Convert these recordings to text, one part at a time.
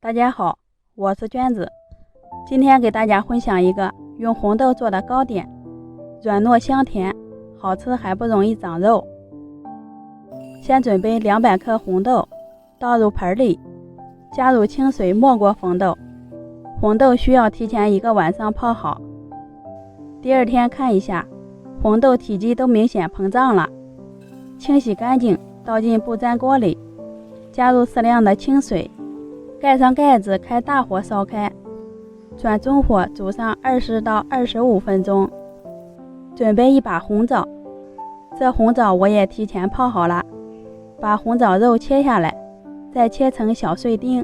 大家好，我是娟子，今天给大家分享一个用红豆做的糕点，软糯香甜，好吃还不容易长肉。先准备200克红豆，倒入盆里，加入清水没过红豆。红豆需要提前1个晚上泡好。第二天看一下，红豆体积都明显膨胀了，清洗干净，倒进不粘锅里，加入适量的清水，盖上盖子，开大火烧开，转中火煮上20到25分钟。准备一把红枣，这红枣我也提前泡好了，把红枣肉切下来，再切成小碎丁。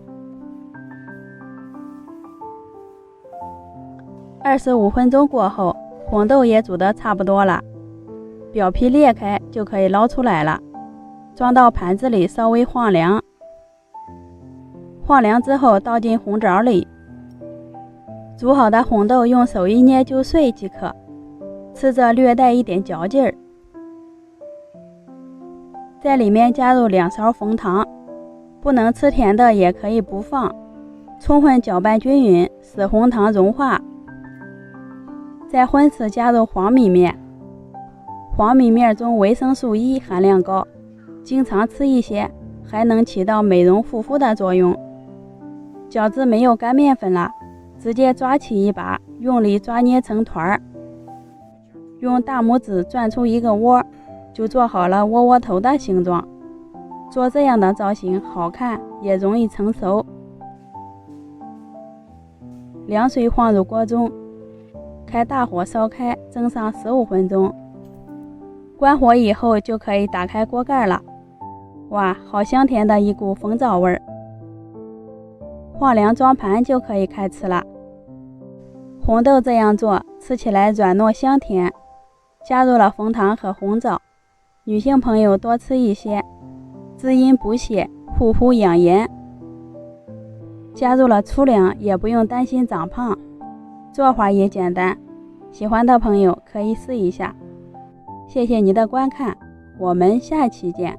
25分钟过后，红豆也煮得差不多了，表皮裂开就可以捞出来了，装到盘子里稍微晃凉。晃凉之后倒进红枣里，煮好的红豆用手一捏就碎即可，吃着略带一点嚼劲儿。在里面加入2勺红糖，不能吃甜的也可以不放，充分搅拌均匀，使红糖融化。在荤食加入黄米面，黄米面中维生素 E 含量高，经常吃一些还能起到美容护肤的作用。饺子没有干面粉了，直接抓起一把，用力抓捏成团儿，用大拇指转出一个窝，就做好了窝窝头的形状。做这样的造型好看，也容易成熟。凉水放入锅中，开大火烧开，蒸上15分钟。关火以后就可以打开锅盖了。哇，好香甜的一股红枣味儿！放凉装盘就可以开吃了。红豆这样做，吃起来软糯香甜，加入了红糖和红枣，女性朋友多吃一些，滋阴补血，护肤养颜。加入了粗粮，也不用担心长胖，做法也简单，喜欢的朋友可以试一下。谢谢你的观看，我们下期见。